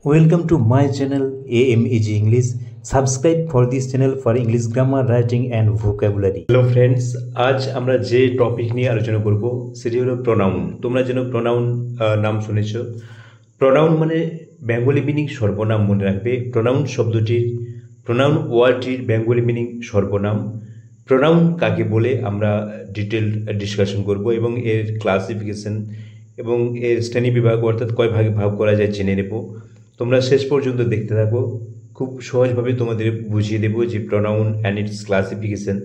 Welcome to my channel AMEG English. Subscribe for this channel for English grammar, writing and vocabulary. Hello friends, আজ আমরা যে topic নিয়ে আলোচনা করব সেটি হলো প্রোনাউন। তোমরা যেন প্রোনাউন নাম শুনেছ। প্রোনাউন মানে বেঙ্গলি মিনিং সর্বনাম, মনে রাখবে। প্রোনাউন ওয়ার্ডটির বেঙ্গলি মিনিং সর্বনাম। প্রোনাউন কাকে বলে আমরা ডিটেল ডিসকাশন করব এবং এর ক্লাসিফিকেশন এবং এর শ্রেণী বিভাগ অর্থাৎ কয় ভাগে ভাগ করা যায় জেনে নেব। তোমরা শেষ পর্যন্ত দেখতে থাকো, খুব সহজভাবে তোমাদের বুঝিয়ে দেবো যে প্রোনাউন অ্যান্ড ইটস ক্লাসিফিকেশন।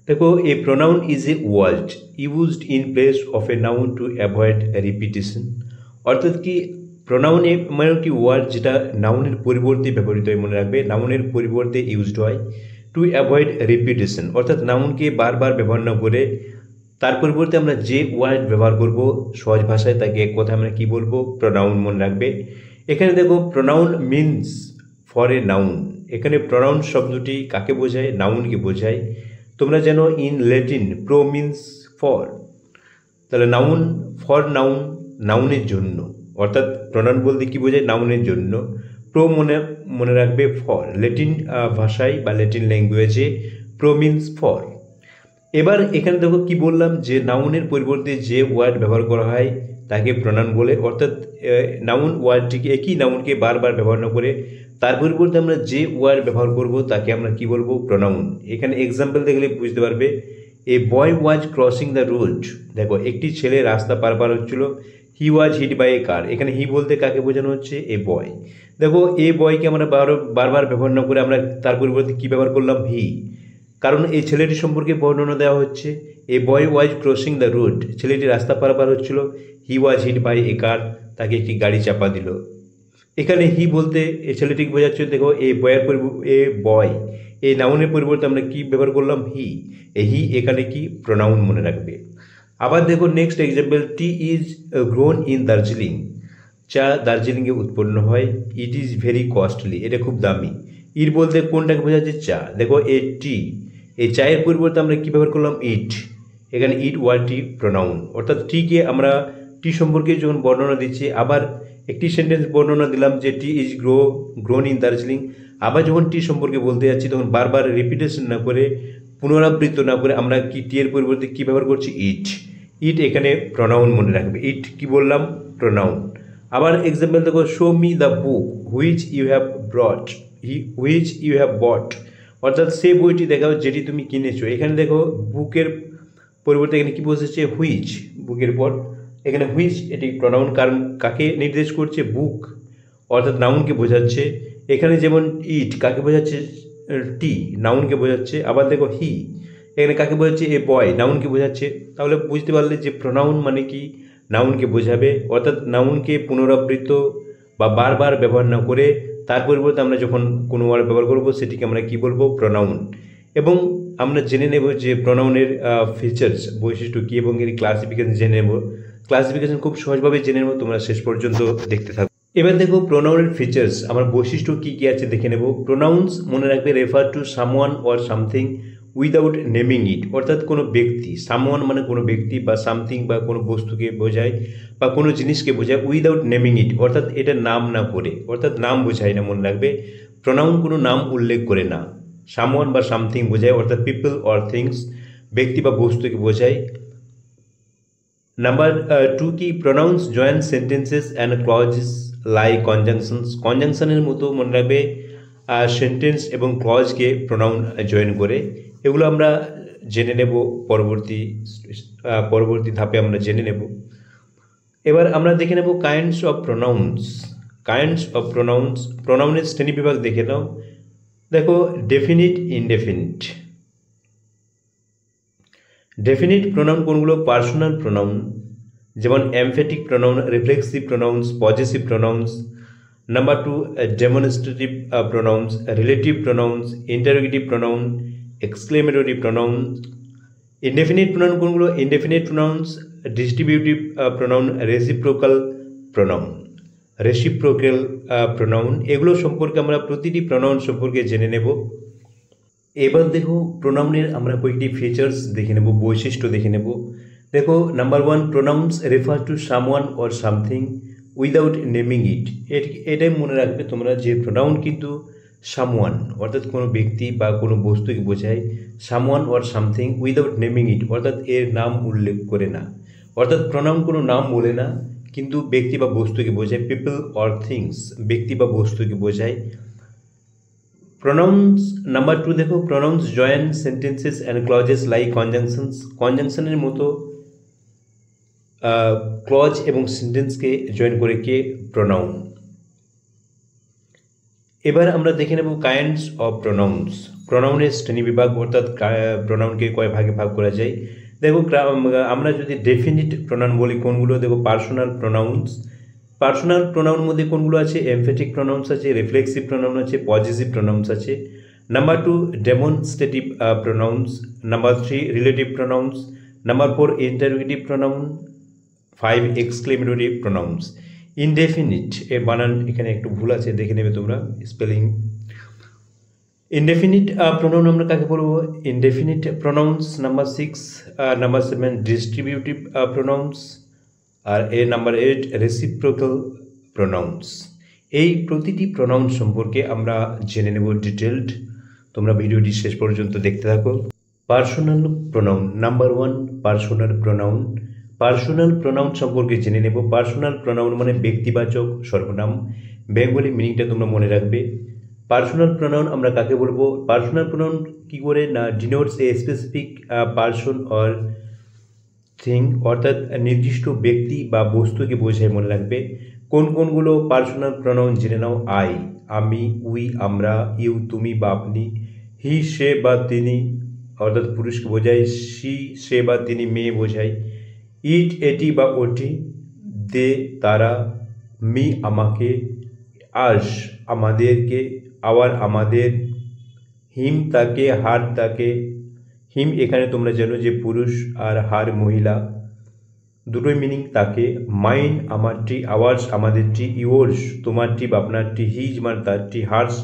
দেখো, a pronoun is a word used in place of a noun to avoid repetition. অর্থাৎ কি, প্রোনাউনে মানে একটি ওয়ার্ড যেটা নাউনের পরিবর্তে ব্যবহৃত হয়, মনে রাখবে নাউনের পরিবর্তে ইউজড হয় টু অ্যাভয়েড রিপিটেশন। অর্থাৎ নাউনকে বারবার ব্যবহার না করে তার পরিবর্তে আমরা যে ওয়ার্ড ব্যবহার করব সহজ ভাষায় তাকে এক কথা আমরা কী বলবো, প্রোনাউন, মনে রাখবে। এখানে দেখো, pronoun means for a noun. এখানে প্রোনাউন শব্দটি কাকে বোঝায়? নাউনকে বোঝায়। তোমরা জানো in Latin pro means for, তাহলে নাউন ফর নাউন, নাউনের জন্য। অর্থাৎ প্রোনাউন বলতে কী বোঝায়? নাউনের জন্য। প্রো মনে রাখবে ফর। ল্যাটিন ভাষায় বা ল্যাটিন ল্যাঙ্গুয়েজে প্রো মিনস ফর। এবার এখানে দেখো কি বললাম, যে নাউনের পরিবর্তে যে ওয়ার্ড ব্যবহার করা হয় তাকে প্রোনাউন বলে। অর্থাৎ নাউন ওয়ার্ডটিকে, একই নাউনকে বারবার ব্যবহার না করে তার পরিবর্তে আমরা যে ওয়ার্ড ব্যবহার করব তাকে আমরা কি বলবো? প্রোনাউন। এখানে এক্সাম্পল দেখলে বুঝতে পারবে। এ বয় ওয়াজ ক্রসিং দ্য রোড। দেখো, একটি ছেলে রাস্তা পার হচ্ছিল। হি ওয়াজ হিট বাই এ কার। এখানে হি বলতে কাকে বোঝানো হচ্ছে? এ বয়। দেখো, এ বয়কে আমরা বারবার ব্যবহার না করে আমরা তার পরিবর্তে কী ব্যবহার করলাম? হি। কারণ এই ছেলেটি সম্পর্কে বর্ণনা দেওয়া হচ্ছে। এ বয় ওয়াজ ক্রসিং দ্য রোড, ছেলেটি রাস্তা পার হচ্ছিল। হি ওয়াজ হিট বাই এ কার, তাকে একটি গাড়ি চাপা দিল। এখানে হি বলতে এই ছেলেটিকে বোঝাচ্ছে। দেখো, বয় এই নাউনের পরিবর্তে আমরা কি ব্যবহার করলাম? হি। এই হি এখানে কি? প্রোনাউন, মনে রাখবে। আবার দেখো next example, T is grown in Darjeeling. চা দার্জিলিংয়ে উৎপন্ন হয়। ইট ইজ ভেরি কস্টলি, এটা খুব দামি। ইট বলতে কোনটাকে বোঝাচ্ছে? চা। দেখো, এ টি, এই চায়ের পরিবর্তে আমরা কী ব্যবহার করলাম? ইট। এখানে ইট ওয়ার্ডটি প্রোনাউন। অর্থাৎ টিকে আমরা টি সম্পর্কে যখন বর্ণনা দিচ্ছি, আবার একটি সেন্টেন্স বর্ণনা দিলাম যে টি ইজ গ্রোন ইন দার্জিলিং। আবার যখন টি সম্পর্কে বলতে যাচ্ছি তখন বারবার রিপিটেশন না করে, পুনরাবৃত্ত না করে আমরা কি টি এর পরিবর্তে কী ব্যবহার করছি? ইট। ইট এখানে প্রোনাউন, মনে রাখবে। ইট কি বললাম? প্রোনাউন। আবার এক্সাম্পল দেখো, show me the book which you have bought. অর্থাৎ সেই বইটি দেখাও যেটি তুমি কিনেছো। এখানে দেখো, বুকের পরিবর্তে এখানে কি বসেছে? হুইচ। বুকের পর এখানে হুইচ, এটি প্রোনাউন। কারণ কাকে নির্দেশ করছে? বুক, অর্থাৎ নাউনকে বোঝাচ্ছে। এখানে যেমন ইট কাকে বোঝাচ্ছে? টি, নাউনকে বোঝাচ্ছে। আবার দেখো হি, এখানে কাকে বোঝাচ্ছে? এ বয়, নাউনকে বোঝাচ্ছে। তাহলে বুঝতে পারলে যে প্রোনাউন মানে কি? নাউনকে বোঝাবে। অর্থাৎ নাউনকে পুনরাবৃত্ত বা বারবার ব্যবহার না করে তার পরিবর্তে আমরা যখন কোনো ওয়ার্ড ব্যবহার করব সেটিকে আমরা কি বলবো? প্রোনাউন। এবং আমরা জেনে নেব যে প্রোনাউনের ফিচার্স, বৈশিষ্ট্য কী, এবং এর ক্লাসিফিকেশন জেনে নেব। ক্লাসিফিকেশন খুব সহজভাবে জেনে নেব, তোমরা শেষ পর্যন্ত দেখতে থাকো। এবার দেখো প্রোনাউনের ফিচার্স, আমার বৈশিষ্ট্য কী কী আছে দেখে নেব। প্রোনাউন্স, মনে রাখবে, refer to someone or something without naming it. অর্থাৎ কোনো ব্যক্তি, সামওয়ান মানে কোনো ব্যক্তি, বা সামথিং বা কোনো বস্তুকে বোঝায় বা কোনো জিনিসকে বোঝায় উইদাউট নেমিং ইট। অর্থাৎ এটা নাম না করে, অর্থাৎ নাম বোঝায় না, মনে রাখবে। প্রোনাউন কোনো নাম উল্লেখ করে না। সামওয়ান বা সামথিং বোঝায়, অর্থাৎ পিপল অর থিংস, ব্যক্তি বা বস্তুকে বোঝায়। নাম্বার 2 কি, pronouns join sentences and clauses like conjunctions. কনজাংশনের মতো, মনে রাখবে, সেন্টেন্স এবং ক্লজকে প্রোনাউন জয়েন করে। এগুলো আমরা জেনে নেব পরবর্তী ধাপে আমরা জেনে নেব। এবার আমরা দেখে নেব কাইন্ডস অফ প্রোনাউন্স। প্রোনাউনের শ্রেণী বিভাগ দেখে নাও। দেখো, ডেফিনিট, ইনডেফিনিট। ডেফিনিট প্রোনাউন কোনগুলো? পার্সোনাল প্রোনাউন, যেমন emphatic pronoun, reflexive pronouns, possessive pronouns. Number 2, demonstrative pronouns, relative pronouns, interrogative pronoun, exclamatory pronoun. Indefinite pronoun কোনগুলো? Indefinite pronouns, distributive pronoun, reciprocal pronoun. এগুলো সম্পর্কে আমরা প্রতিটি প্রোনাউন সম্পর্কে জেনে নেব। এবার দেখো, প্রোনাউনের আমরা কয়েকটি ফিচার্স দেখে নেব, বৈশিষ্ট্য দেখে নেব। দেখো, number 1, pronouns refer to someone or something without naming it. এটাই মনে রাখবে তোমরা যে প্রোনাউন কিন্তু সামওয়ান অর্থাৎ কোনো ব্যক্তি বা কোনো বস্তুকে বোঝায়, someone or something without naming it অর্থাৎ এর নাম উল্লেখ করে না, অর্থাৎ প্রোনাউন কোনো নাম বলে না কিন্তু ব্যক্তি বা বস্তুকে বোঝায়। পিপল অর থিংস ব্যক্তি বা বস্তুকে বোঝায়। প্রোনাউন্স নাম্বার 2 দেখো, pronouns join sentences and clauses like conjunctions. কনজাংশনের মতো ক্লজ এবং সেন্টেন্সকে জয়েন করে কে প্রোনাউন। এবার আমরা দেখে নেব কাইন্ডস অফ প্রোনাউন্স। প্রোনাউনের শ্রেণীবিভাগ অর্থাৎ প্রোনাউনকে কয় ভাগে ভাগ করা যায়। দেখো আমরা যদি ডেফিনিট প্রোনাউন বলি কোনগুলো, দেখো পার্সোনাল প্রোনাউন্স। পার্সোনাল প্রোনাউন মধ্যে কোনগুলো আছে, এমফেটিক প্রোনাউন্স আছে, রিফ্লেক্সিভ প্রোনাউন আছে, পজিটিভ প্রোনাউন্স আছে। Number 2 demonstrative pronounce. Number 3 relative pronouns. Number 4 interrogative pronoun. 5 exclamatory pronounce. Indefinite এর বানান এখানে একটু ভুল আছে, দেখে নেবে তোমরা স্পেলিং। ইনডেফিনিট প্রোনাউন আমরা কাকে বলবো, indefinite pronouns number 6। Number 7 distributive pronouns. আর এর নাম্বার 8 রেসিপ্রোকাল প্রোনাউন্স। এই প্রতিটি প্রোনাউন সম্পর্কে আমরা জেনে নেব ডিটেলড। তোমরা ভিডিওটি শেষ পর্যন্ত দেখতে থাকো। Personal pronoun number 1 personal pronoun. Personal pronoun সম্পর্কে জেনে নেব। পার্সোনাল প্রোনাউন মানে ব্যক্তিবাচক সর্বনাম। বেঙ্গলি মিনিংটা তোমরা মনে রাখবে। পার্সোনাল প্রোনাউন আমরা কাকে বলবো, পার্সোনাল প্রোনাউন কি করে না, denotes a specific person or thing অর্থাৎ নির্দিষ্ট ব্যক্তি বা বস্তুকে বোঝায়, মনে রাখবে। কোনগুলো পার্সোনাল প্রোনাউন জেনে নাও। আই আমি, উই আমরা, ইউ তুমি বা আপনি, হি সে বা তিনি অর্থাৎ পুরুষকে বোঝায়, সি সে বা তিনি মেয়ে বোঝায়, ইট এটি বা ওটি, দে তারা, মি আমাকে, আস আমাদেরকে, আওয়ার আমাদের, হিম তাকে, হার তাকে। হিম এখানে তোমরা জানো যে পুরুষ আর হার মহিলা, দুটোই মিনিং তাকে। মাইন আমারটি, আওয়ার্স আমাদেরটি, ইয়োর্স তোমারটি বা আপনারটি, হিজ মানে তারটি, হার্স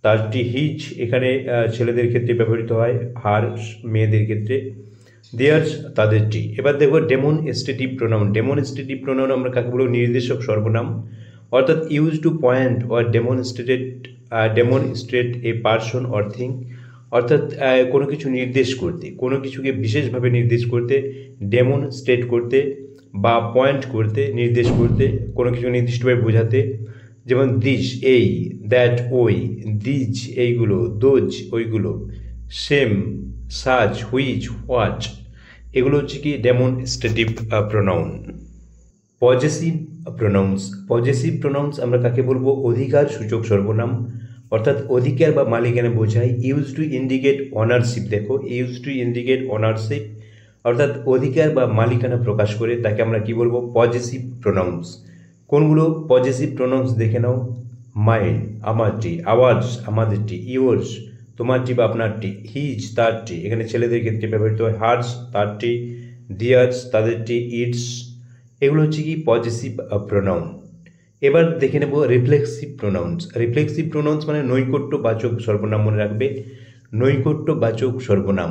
তারটি, হিজ এখানে ছেলেদের ক্ষেত্রে ব্যবহৃত হয়, হার্স মেয়েদের ক্ষেত্রে, দেয়ার্স তাদেরটি। এবার দেখো ডেমনস্ট্রেটিভ প্রোনাউন। ডেমনস্ট্রেটিভ প্রোনাউন আমরা কাকে বলবো, নির্দেশক সর্বনাম অর্থাৎ use to point or demonstrate a person or thing অর্থাৎ কোনো কিছু নির্দেশ করতে, কোনো কিছুকে বিশেষভাবে নির্দেশ করতে, ডেমনস্ট্রেট করতে বা পয়েন্ট করতে, নির্দেশ করতে, কোনো কিছু নির্দিষ্টভাবে বোঝাতে। যেমন দিস এই, দ্যাট ওই, দিজ এইগুলো, দোজ ওইগুলো, সেম সাজ, হুইচ হোয়াট, এগুলো হচ্ছে কি demonstrative pronoun. Possessive pronounce. Possessive pronounce আমরা কাকে বলবো, অধিকার সূচক সর্বনাম অর্থাৎ অধিকার বা মালিকানা বোঝায়। Use to indicate ownership. দেখো ইউজ টু ইন্ডিকেট অনারশিপ অর্থাৎ অধিকার বা মালিকানা প্রকাশ করে, তাকে আমরা কি বলবো, পজেসিভ প্রোনাউন্স। কোনগুলো পজেসিভ প্রোনাউন্স দেখে নাও। মাইন আমারটি, আওয়ার্স আমাদেরটি, ইয়োর্স তোমারটি বা আপনারটি, হিজ তারটি এখানে ছেলেদের ক্ষেত্রে ব্যবহৃত হয়, হার্স তারটি, দিয়ার্স তাদেরটি, ইটস এগুলো হচ্ছে কি পজেসিভ প্রোনাউন। এবার দেখে নেব রিফ্লেক্সিভ প্রোনাউন্স। রিফ্লেক্সিভ প্রোনাউন্স মানে নৈকট্যবাচক সর্বনাম, মনে রাখবে নৈকট্যবাচক সর্বনাম।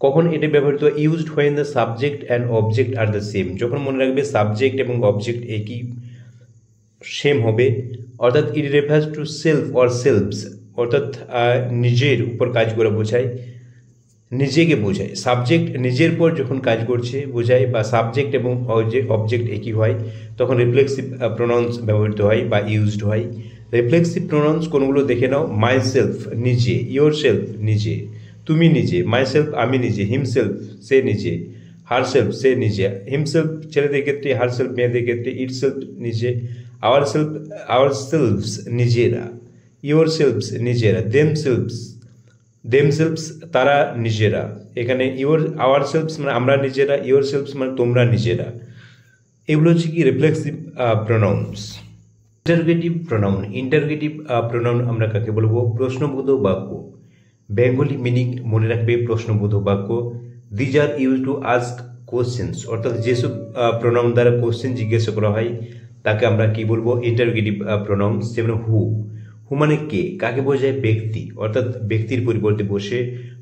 কখন এটা ব্যবহৃত হয়, used when the subject and object are the same. যখন মনে রাখবে সাবজেক্ট এবং অবজেক্ট একই সেম হবে অর্থাৎ it refers to self or selves অর্থাৎ নিজের উপর কাজ করে বোঝায়, নিজেকে বোঝায়। সাবজেক্ট নিজের পর যখন কাজ করছে বোঝায় বা সাবজেক্ট এবং অবজেক্ট একই হয় তখন রিফ্লেক্সিভ প্রোনাউন্স ব্যবহৃত হয় বা ইউজড হয়। রিফ্লেক্সিভ প্রোনাউন্স কোনগুলো দেখে নাও। মাই সেলফ নিজে, ইয়োর সেলফ নিজে, তুমি নিজে, মাই সেলফ আমি নিজে, হিমসেলফ সে নিজে, হার সেলফ সে নিজে, হিমসেলফ ছেলেদের ক্ষেত্রে, হার সেলফ মেয়েদের ক্ষেত্রে, ইট সেলফ নিজে, আওয়ার সেলফস নিজেরা, ইয়োর সেলফস নিজেরা, দেমসেলফস তারা নিজেরা। এখানে আওয়ার সেলফস মানে আমরা নিজেরা, ইয়োর সেলফস মানে তোমরা নিজেরা। এগুলো হচ্ছে কি reflexive pronouns. Interrogative pronoun. Interrogative pronoun আমরা কাকে বলবো, প্রশ্নবোধক বাক্য। বেঙ্গলি মিনিং মনে রাখবে, প্রশ্নবোধক বাক্য। These are use to ask questions অর্থাৎ যেসব প্রোনাউন দ্বারা কোশ্চেন জিজ্ঞাসা করা হয় তাকে আমরা কি বলবো, ইন্টারোগেটিভ প্রোনাউন্স। যেমন হু মানে কে, কাকে বোঝায়, ব্যক্তি অর্থাৎ ব্যক্তির পরিবর্তে বসে।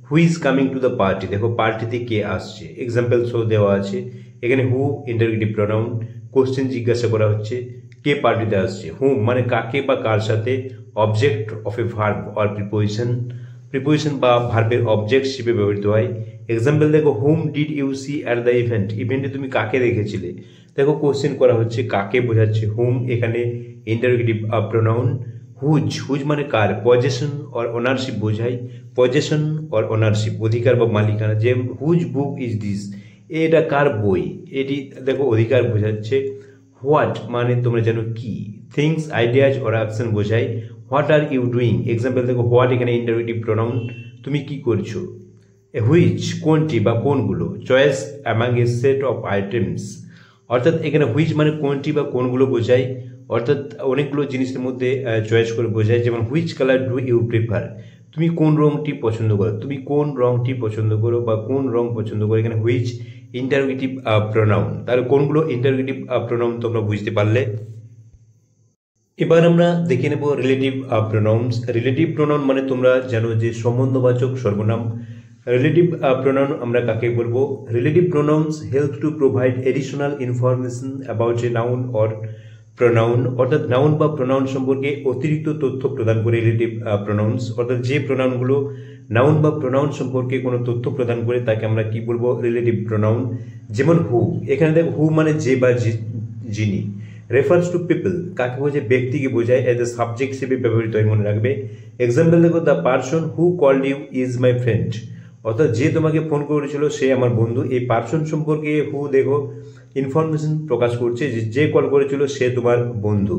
Who is coming to the party, দেখো পার্টিতে কে আসছে, এক্সাম্পল সো দেওয়া আছে। এখানে হু ইন্টারোগেটিভ প্রোনাউন। কোশ্চেন জিজ্ঞাসা করা হচ্ছে, কে পার্টিতে আসছে, হুম মানে কাকে বা কার সাথে, object of a verb or preposition বা ভার্বের অবজেক্ট হিসেবে ব্যবহৃত হয়। এক্সাম্পল দেখো, whom did you see at the ইভেন্টে তুমি কাকে দেখেছিলে। দেখো কোশ্চেন করা হচ্ছে, কাকে বোঝাচ্ছে, হুম এখানে ইন্টারোগেটিভ প্রোনাউন। হুজ মানে কার, পজেশন অর ওনারশিপ বোঝায়, পজেশন অর ওনারশিপ অধিকার বা মালিকানা। যে হুজ বুক ইজ দিস, এটা কার বই, এটি দেখো অধিকার বোঝাচ্ছে। হোয়াট মানে তোমরা জানো কি, থিংস আইডিয়াজ অর অ্যাকশন বোঝায়। What are you doing, example দেখো হোয়াট এখানে ইন্টারোগেটিভ প্রোনাউন, তুমি কি করছো। হুইচ কোনটি বা কোনগুলো, choice among a set of items, অর্থাৎ এখানে হুইচ মানে কোনটি বা কোনগুলো বোঝায়, অর্থাৎ অনেকগুলো জিনিসের মধ্যে চয়েস করে বোঝায়। যেমন which colour do you prefer, তুমি কোন রংটি পছন্দ করো, তুমি কোন রংটি পছন্দ করো বা কোন রং পছন্দ করো। এখানে হুইচ ইন্টারোগেটিভ প্রোনাউন। তাহলে কোনগুলো ইন্টারোগেটিভ প্রোনাউন তোমরা বুঝতে পারলে। এবার আমরা দেখে নেব রিলেটিভ প্রোনাউন্স। রিলেটিভ প্রোনাউন মানে তোমরা জানো যে সম্বন্ধবাচক সর্বনাম। রিলেটিভ প্রোনাউন আমরা কাকে বলবো, relative pronouns help to provide additional information about a noun or pronoun, অর্থাৎ নাউন বা প্রোনাউন সম্পর্কে অতিরিক্ত তথ্য প্রদান করে রিলেটিভ প্রোনাউন্স। অর্থাৎ যে প্রোনাউনগুলো নাউন বা প্রোনাউন সম্পর্কে কোনো তথ্য প্রদান করে তাকে আমরা কি বলবো, রিলেটিভ প্রোনাউন। যেমন হু, এখানে দেখো হু মানে যে বা যিনি। রেফার্স টু পিপল, কাকে বোঝায়, ব্যক্তিকে বোঝায়, এজ এ সাবজেক্ট হিসেবে ব্যবহৃত হয়, মনে রাখবে। এক্সাম্পল দেখো, the person who called you is my friend, অর্থাৎ যে তোমাকে ফোন করেছিল সে আমার বন্ধু। এই পারসন সম্পর্কে হু দেখো ইনফরমেশন প্রকাশ করছে যে কল করেছিল সে তোমার বন্ধু,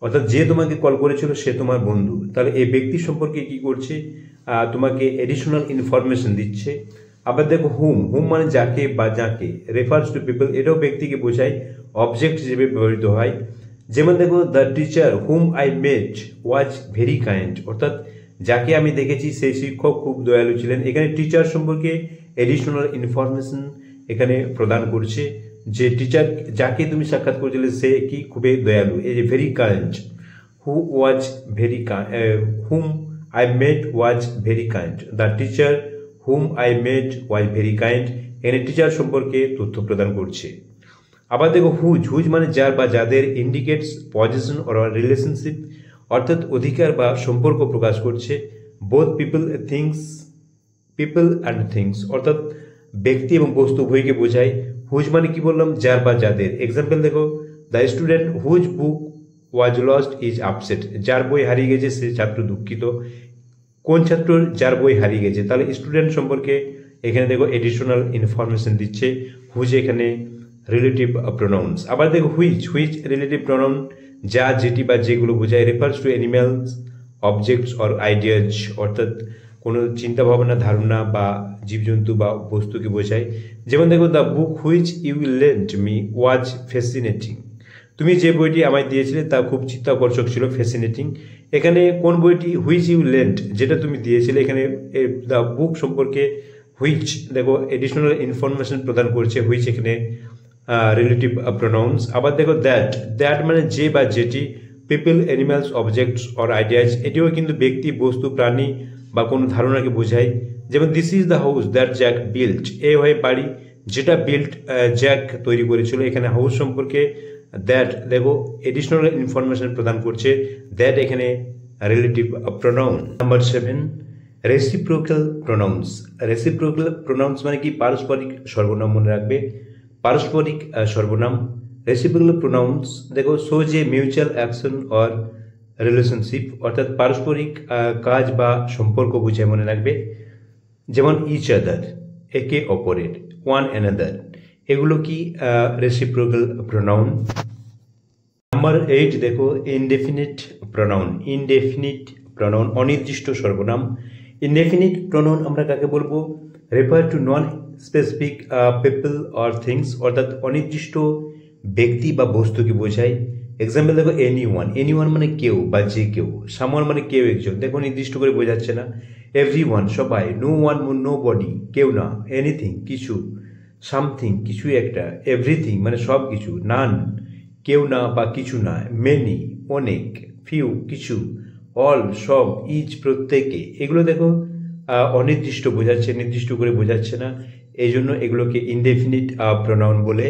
অর্থাৎ যে তোমাকে কল করেছিল সে তোমার বন্ধু। তাহলে এই ব্যক্তি সম্পর্কে কি করছে, তোমাকে এডিশনাল ইনফরমেশন দিচ্ছে। আবার দেখো হুম মানে যাকে বা যাকে। রেফার্স টু পিপল, এটাও ব্যক্তিকে বোঝায়, অবজেক্ট হিসেবে ব্যবহৃত হয়। যেমন দেখো, the teacher hmm I met was very kind, অর্থাৎ যাকে আমি দেখেছি সেই শিক্ষক খুব দয়ালু ছিলেন। এখানে টিচার সম্পর্কে এডিশনাল ইনফরমেশন এখানে প্রদান করছে, যে টিচার যাকে তুমি সাক্ষাৎ করেছিলে সে কি খুবই দয়ালু। এই যে very kind, who was very hmm I met was very kind, the teacher hmm I met was very kind, এখানে টিচার সম্পর্কে তথ্য প্রদান করছে। আবার দেখো হুজ মানে যার বা যাদের, ইন্ডিকেটস পজিশন অর রিলেশনশিপ, অর্থাৎ অধিকার বা সম্পর্ক প্রকাশ করছে। বোথ পিপল অ্যান্ড থিংস, অর্থাৎ ব্যক্তি এবং বস্তু উভয়কে বোঝায়। হুজ মানে কি বললাম, যার বা যাদের। এক্সাম্পল দেখো, the student whose book was lost is upset, যার বই হারিয়ে গেছে সে ছাত্র দুঃখিত। কোন ছাত্র, যার বই হারিয়ে গেছে। তাহলে স্টুডেন্ট সম্পর্কে এখানে দেখো এডিশনাল ইনফরমেশন দিচ্ছে। হুজ এখানে রিলেটিভ প্রোনাউন্স। আবার দেখো হুইচ রিলেটিভ প্রোনাউন, যা যেটি বা যেগুলো বোঝায়। Refers to animals objects or ideas, অর্থাৎ কোনো চিন্তা ভাবনা ধারণা বা জীবজন্তু বা বস্তুকে বোঝায়। যেমন দেখো, the book which you lent me was fascinating, তুমি যে বইটি আমায় দিয়েছিলে তা খুব চিত্তাকর্ষক ছিল, ফ্যাসিনেটিং। এখানে কোন বইটি, হুইচ ইউ লেন্ট, যেটা তুমি দিয়েছিলে। এখানে দ্য বুক সম্পর্কে হুইচ দেখো এডিশনাল ইনফরমেশন প্রদান করছে, হুইচ এখানে রিলেটিভ প্রোনাউন্স। আবার দেখো দ্যাট মানে যে বা যেটি। People animals objects or ideas, এটিও কিন্তু ব্যক্তি বস্তু প্রাণী বা কোনো ধারণাকে বোঝায়। যেমন this is the house that Jack built, এ হয় বাড়ি যেটা জ্যাক তৈরি করেছিল। এখানে হাউস সম্পর্কে দ্যাট দেখো এডিশনাল ইনফরমেশন প্রদান করছে, দ্যাট এখানে relative pronoun. Number 7, reciprocal pronounce. Reciprocal pronounce মানে কি, পারস্পরিক সর্বনাম, মনে রাখবে। পারস্পরিক সর্বনাম। রেসিপ্রোকাল প্রোনাউন্স দেখো shows A mutual action or relationship, অর্থাৎ পারস্পরিক কাজ বা সম্পর্ক বোঝায়, মনে রাখবে। যেমন ইচ আদার, একে অপরের, ওয়ান অ্যানাদার, এগুলো কি রেসিপ্রোকাল প্রোনাউন। নাম্বার 8 দেখো, ইনডেফিনিট প্রোনাউন। ইনডেফিনিট প্রোনাউন অনির্দিষ্ট সর্বনাম। ইনডেফিনিট প্রোনাউন আমরা কাকে বলবো, refer to non specific people or things, অর্থাৎ অনির্দিষ্ট ব্যক্তি বা বস্তুকে বোঝায়। এক্সাম্পল দেখো, এনিওয়ান মানে কেউ বা যে কেউ। সামওয়ান মানে কেউ একজন, দেখো নির্দিষ্ট করে বোঝাচ্ছে না। এভরিওয়ান সবাই। নো বডি কেউ না। এনিথিং কিছু। সামথিং কিছু একটা। এভরিথিং মানে সব কিছু। নান কেউ না বা কিছু না। মেনি অনেক। ফিউ কিছু। অল সব। ইচ প্রত্যেকে। এগুলো দেখো অনির্দিষ্ট বোঝাচ্ছে, নির্দিষ্ট করে বোঝাচ্ছে না, এই জন্য এগুলোকে ইনডেফিনিট প্রোনাউন বলে।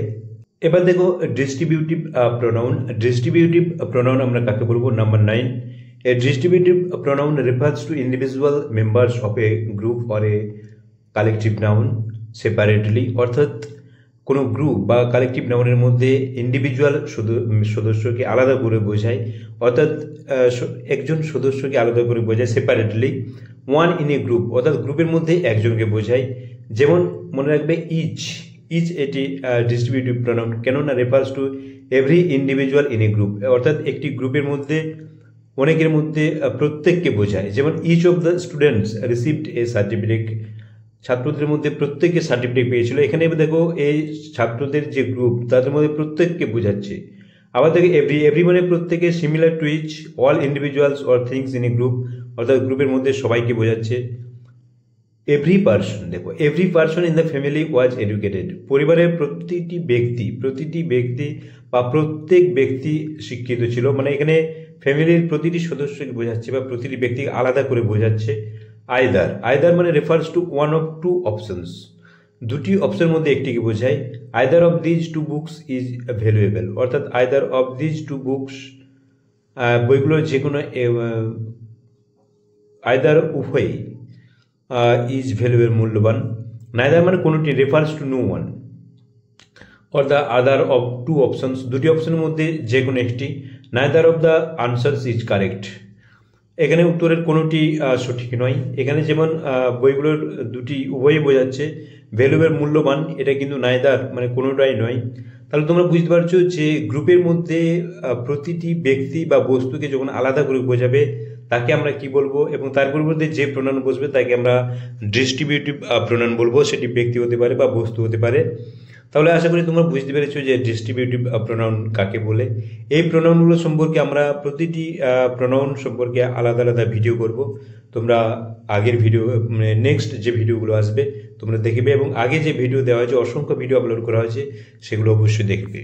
এবার দেখো ডিস্ট্রিবিউটিভ প্রোনাউন। ডিস্ট্রিবিউটিভ প্রোনাউন আমরা কাকে বলবো? Number 9, A distributive pronoun refers to individual members of A group or a collective noun separately. অর্থাৎ কোনো গ্রুপ বা কালেকটিভ নাউনের মধ্যে ইন্ডিভিজুয়াল সদস্যকে আলাদা করে বোঝায়, অর্থাৎ একজন সদস্যকে আলাদা করে বোঝায় separately. One in a group, অর্থাৎ গ্রুপের মধ্যে একজনকে বোঝায়। যেমন মনে রাখবে ইচ, ইচ এটি ডিস্ট্রিবিউটিভ প্রোনাউন, কেননা refers to every individual in a group, অর্থাৎ একটি গ্রুপের মধ্যে অনেকের মধ্যে প্রত্যেককে বোঝায়। যেমন each of the students received a certificate, ছাত্রদের মধ্যে প্রত্যেকে সার্টিফিকেট পেয়েছিল। এখানে দেখো এই ছাত্রদের যে গ্রুপ তাদের মধ্যে প্রত্যেককে বোঝাচ্ছে। আবার দেখো এভরি, এভরি মানে প্রত্যেকে, similar to each all individuals or things in a group, অর্থাৎ গ্রুপের মধ্যে সবাইকে বোঝাচ্ছে। এভরি পার্সন, দেখো every person in the family was educated, পরিবারের প্রতিটি ব্যক্তি বা প্রত্যেক ব্যক্তি শিক্ষিত ছিল। মানে এখানে ফ্যামিলির প্রতিটি সদস্যকে বোঝাচ্ছে বা প্রতিটি ব্যক্তিকে আলাদা করে বোঝাচ্ছে। আইদার, আইদার মানে refers to one of two options, দুটি অপশনের মধ্যে একটিকে বোঝায়। Either of these two books is valuable, অর্থাৎ either of these two books, বইগুলোর যে কোনো, আইদার উভয়ই, ইজ ভ্যালুয়েবল মূল্যবান। নাইদার মানে কোনোটি, refers to no one, or the other of two options, দুটি অপশনের মধ্যে যে কোনো একটি। Neither of the answers is correct, এখানে উত্তরের কোনোটি সঠিক নয়। এখানে যেমন বইগুলোর দুটি উভয়ই বোঝাচ্ছে। ভ্যালুয়েবল মূল্যবান, এটা কিন্তু নাইদার মানে কোনোটাই নয়। তাহলে তোমরা বুঝতে পারছো যে গ্রুপের মধ্যে প্রতিটি ব্যক্তি বা বস্তুকে যখন আলাদা করে বোঝাবে তাকে আমরা কি বলবো, এবং তার পরিবর্তে যে প্রোনাউন বসবে তাকে আমরা ডিস্ট্রিবিউটিভ প্রোনাউন বলবো। সেটি ব্যক্তি হতে পারে বা বস্তু হতে পারে। তাহলে আশা করি তোমরা বুঝতে পেরেছো যে ডিস্ট্রিবিউটিভ প্রোনাউন কাকে বলে। এই প্রোনাউনগুলো সম্পর্কে আমরা প্রতিটি প্রোনাউন সম্পর্কে আলাদা আলাদা ভিডিও করব। তোমরা আগের ভিডিও, নেক্সট যে ভিডিওগুলো আসবে তোমরা দেখবে, এবং আগে যে ভিডিও দেওয়া হয়েছে, অসংখ্য ভিডিও আপলোড করা হয়েছে, সেগুলো অবশ্যই দেখবে।